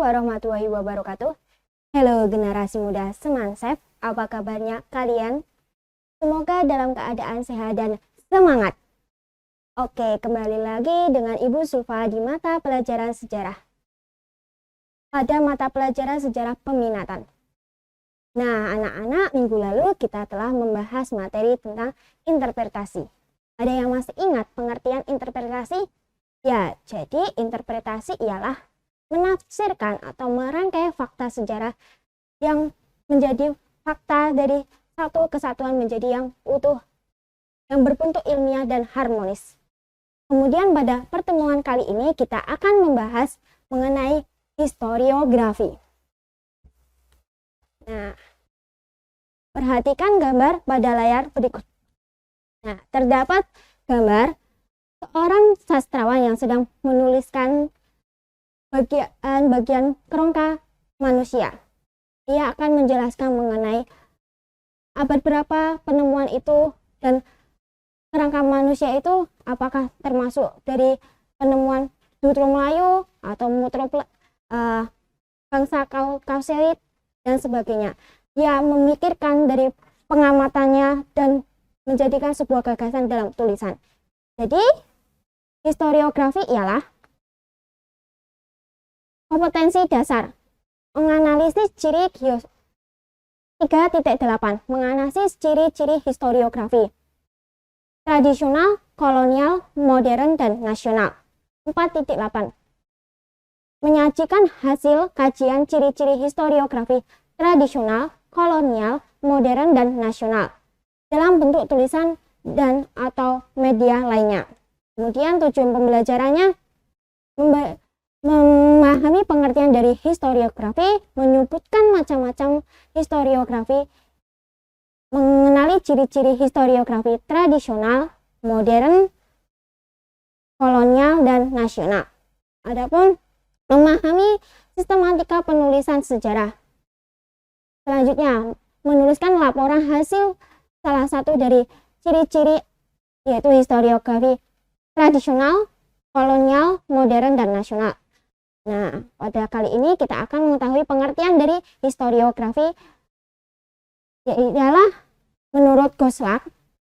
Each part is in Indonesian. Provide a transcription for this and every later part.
warahmatullahi wabarakatuh. Halo generasi muda Semansef, apa kabarnya kalian? Semoga dalam keadaan sehat dan semangat. Oke, kembali lagi dengan Ibu Sulfa di mata pelajaran sejarah. Pada mata pelajaran sejarah peminatan. Nah, anak-anak, minggu lalu kita telah membahas materi tentang interpretasi. Ada yang masih ingat pengertian interpretasi? Ya, jadi interpretasi ialah menafsirkan atau merangkai fakta sejarah yang menjadi fakta dari satu kesatuan menjadi yang utuh, yang berbentuk ilmiah dan harmonis. Kemudian pada pertemuan kali ini kita akan membahas mengenai historiografi. Nah, perhatikan gambar pada layar berikut. Nah, terdapat gambar seorang sastrawan yang sedang menuliskan bagian kerangka manusia. Ia akan menjelaskan mengenai abad berapa penemuan itu dan kerangka manusia itu apakah termasuk dari penemuan Dutro Melayu atau bangsa Kauselit dan sebagainya. Ia memikirkan dari pengamatannya dan menjadikan sebuah gagasan dalam tulisan. Jadi, historiografi ialah kompetensi dasar menganalisis ciri 3.8 menganalisis ciri-ciri historiografi tradisional, kolonial, modern, dan nasional. 4.8 menyajikan hasil kajian ciri-ciri historiografi tradisional, kolonial, modern, dan nasional dalam bentuk tulisan dan atau media lainnya. Kemudian tujuan pembelajarannya memahami pengertian dari historiografi, menyebutkan macam-macam historiografi, mengenali ciri-ciri historiografi tradisional, modern, kolonial, dan nasional. Adapun memahami sistematika penulisan sejarah. Selanjutnya, menuliskan laporan hasil salah satu dari ciri-ciri yaitu historiografi tradisional, kolonial, modern, dan nasional. Nah, pada kali ini kita akan mengetahui pengertian dari historiografi, yaitu menurut Goslak,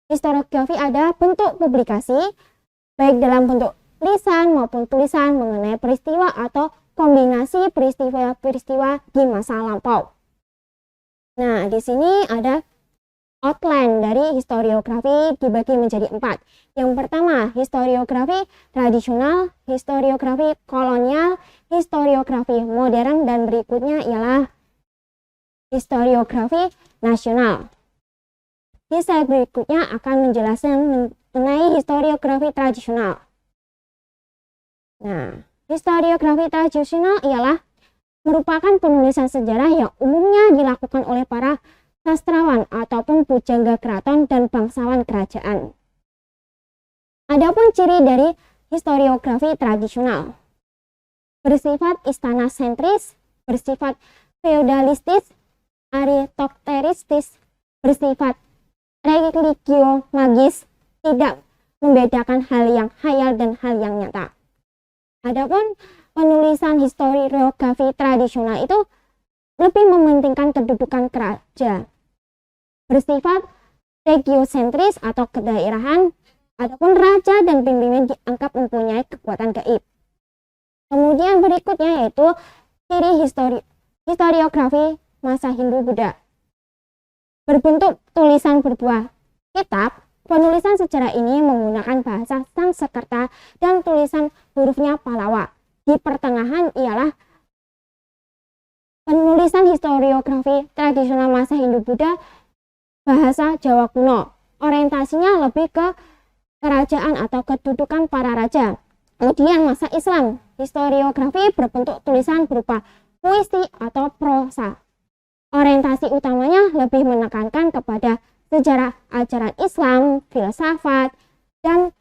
historiografi ada bentuk publikasi, baik dalam bentuk lisan maupun tulisan mengenai peristiwa atau kombinasi peristiwa-peristiwa di masa lampau. Nah, di sini ada outline dari historiografi dibagi menjadi 4. Yang pertama, historiografi tradisional, historiografi kolonial, historiografi modern, dan berikutnya ialah historiografi nasional. Di slide berikutnya akan menjelaskan mengenai historiografi tradisional. Nah, historiografi tradisional ialah merupakan penulisan sejarah yang umumnya dilakukan oleh para sastrawan ataupun pujangga keraton dan bangsawan kerajaan. Adapun ciri dari historiografi tradisional bersifat istana sentris, bersifat feodalistis, aristokratis, bersifat religio magis, tidak membedakan hal yang hayal dan hal yang nyata. Adapun penulisan historiografi tradisional itu lebih mementingkan kedudukan kerajaan, bersifat regiosentris atau kedaerahan, adapun raja dan pimpinan dianggap mempunyai kekuatan gaib. Kemudian berikutnya yaitu ciri historiografi masa Hindu-Buddha. Berbentuk tulisan berbuah kitab, penulisan sejarah ini menggunakan bahasa Sanskerta dan tulisan hurufnya Pallawa. Di pertengahan ialah penulisan historiografi tradisional masa Hindu-Buddha bahasa Jawa kuno. Orientasinya lebih ke kerajaan atau kedudukan para raja. Kemudian masa Islam, historiografi berbentuk tulisan berupa puisi atau prosa. Orientasi utamanya lebih menekankan kepada sejarah ajaran Islam, filsafat, dan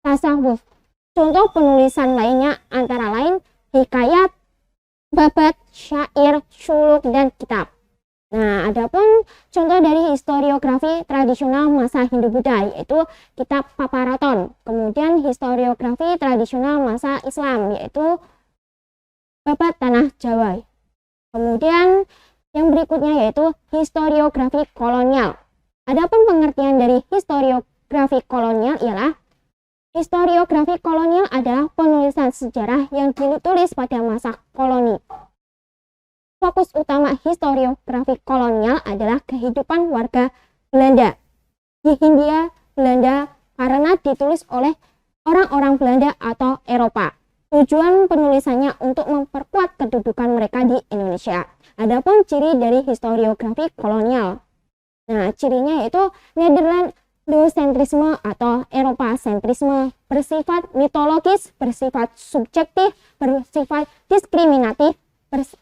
tasawuf. Contoh penulisan lainnya antara lain hikayat, babat, syair, suluk, dan kitab. Nah, adapun contoh dari historiografi tradisional masa Hindu-Buddha yaitu kitab Paparaton. Kemudian historiografi tradisional masa Islam yaitu babat tanah Jawa. Kemudian yang berikutnya yaitu historiografi kolonial. Adapun pengertian dari historiografi kolonial ialah historiografi kolonial adalah penulisan sejarah yang ditulis pada masa koloni. Fokus utama historiografi kolonial adalah kehidupan warga Belanda di Hindia Belanda karena ditulis oleh orang-orang Belanda atau Eropa. Tujuan penulisannya untuk memperkuat kedudukan mereka di Indonesia. Adapun ciri dari historiografi kolonial. Nah, cirinya yaitu Nederlandocentrisme atau Eropa-sentrisme, bersifat mitologis, bersifat subjektif, bersifat diskriminatif, berisi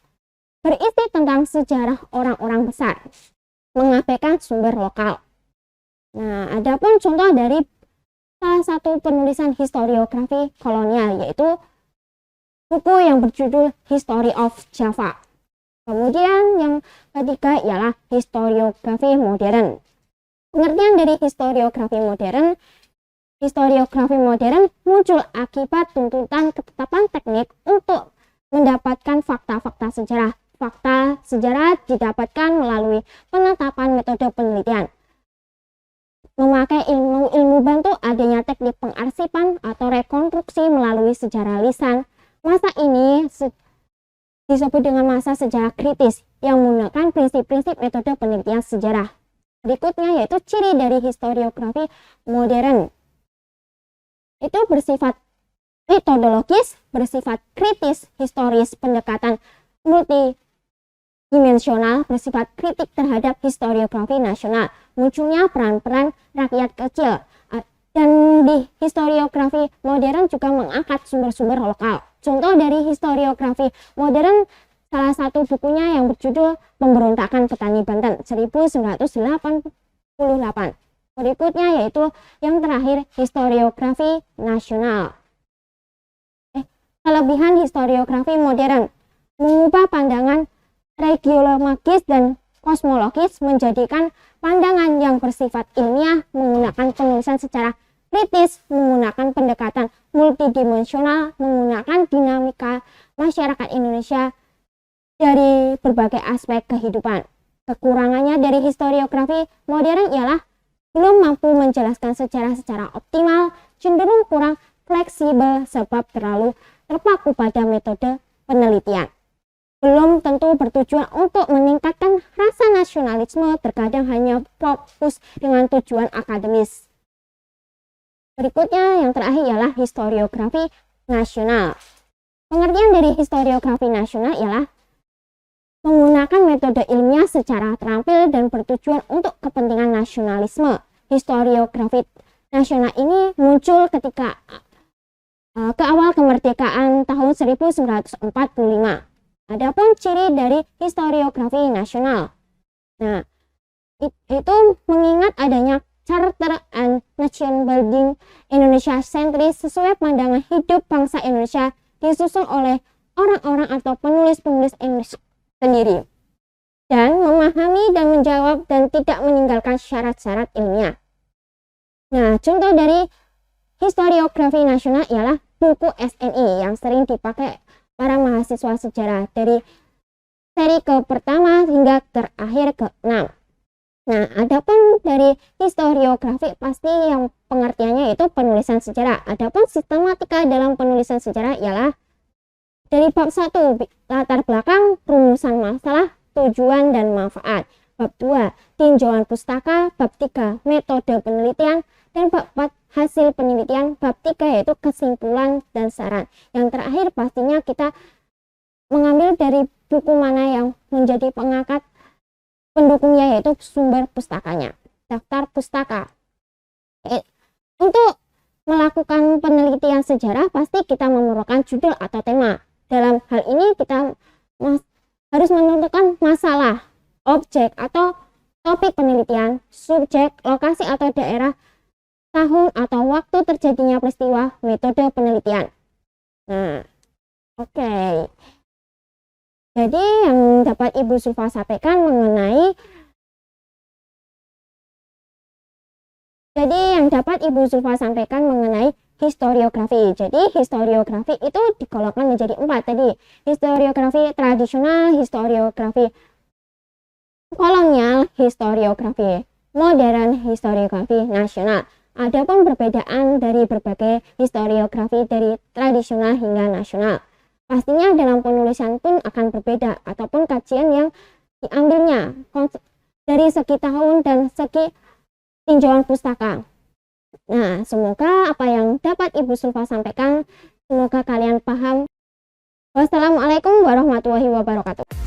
tentang sejarah orang-orang besar, mengabaikan sumber lokal. Nah, adapun contoh dari salah satu penulisan historiografi kolonial yaitu buku yang berjudul History of Java. Kemudian yang ketiga ialah historiografi modern. Pengertian dari historiografi modern muncul akibat tuntutan ketetapan teknik untuk mendapatkan fakta-fakta sejarah. Fakta sejarah didapatkan melalui penetapan metode penelitian, memakai ilmu bantu adanya teknik pengarsipan atau rekonstruksi melalui sejarah lisan. Masa ini disebut dengan masa sejarah kritis yang menggunakan prinsip-prinsip metode penelitian sejarah. Berikutnya yaitu ciri dari historiografi modern. Itu bersifat metodologis, bersifat kritis, historis, pendekatan multidimensional, bersifat kritik terhadap historiografi nasional, munculnya peran-peran rakyat kecil. Dan di historiografi modern juga mengangkat sumber-sumber lokal. Contoh dari historiografi modern, salah satu bukunya yang berjudul Pemberontakan Petani Banten 1988. Berikutnya yaitu yang terakhir historiografi nasional. Kelebihan historiografi modern mengubah pandangan regiologis dan kosmologis menjadikan pandangan yang bersifat ilmiah, menggunakan penulisan secara kritis, menggunakan pendekatan multidimensional, menggunakan dinamika masyarakat Indonesia dari berbagai aspek kehidupan. Kekurangannya dari historiografi modern ialah belum mampu menjelaskan sejarah secara optimal, cenderung kurang fleksibel sebab terlalu terpaku pada metode penelitian. Belum tentu bertujuan untuk meningkatkan rasa nasionalisme, terkadang hanya fokus dengan tujuan akademis. Berikutnya yang terakhir ialah historiografi nasional. Pengertian dari historiografi nasional ialah menggunakan metode ilmiah secara terampil dan bertujuan untuk kepentingan nasionalisme. Historiografi nasional ini muncul ketika ke awal kemerdekaan tahun 1945. Adapun ciri dari historiografi nasional. Nah, itu mengingat adanya Charter and Nation Building Indonesia sentris sesuai pandangan hidup bangsa Indonesia disusun oleh orang-orang atau penulis-penulis Indonesia sendiri dan memahami dan menjawab dan tidak meninggalkan syarat-syarat ilmiah. Nah, contoh dari historiografi nasional ialah buku SNI yang sering dipakai para mahasiswa sejarah dari seri ke pertama hingga terakhir ke-6. Nah, adapun dari historiografi pasti yang pengertiannya itu penulisan sejarah. Adapun sistematika dalam penulisan sejarah ialah dari bab 1 latar belakang, rumusan masalah, tujuan dan manfaat. Bab 2 tinjauan pustaka, bab 3 metode penelitian, dan bab 4 hasil penelitian, bab 3 yaitu kesimpulan dan saran. Yang terakhir pastinya kita mengambil dari buku mana yang menjadi pengangkat pendukungnya yaitu sumber pustakanya, daftar pustaka. Untuk melakukan penelitian sejarah pasti kita memerlukan judul atau tema. Dalam hal ini kita harus menentukan masalah, objek atau topik penelitian, subjek, lokasi atau daerah, tahun atau waktu terjadinya peristiwa, metode penelitian. Nah, oke. Jadi yang dapat Ibu Zulfa sampaikan mengenai historiografi. Jadi historiografi itu digolongkan menjadi 4 tadi. Historiografi tradisional, historiografi kolonial, historiografi modern, historiografi nasional. Adapun perbedaan dari berbagai historiografi dari tradisional hingga nasional, pastinya dalam penulisan pun akan berbeda ataupun kajian yang diambilnya dari segi tahun dan segi tinjauan pustaka. Nah, semoga apa yang dapat Ibu Sulfa sampaikan, semoga kalian paham. Wassalamualaikum warahmatullahi wabarakatuh.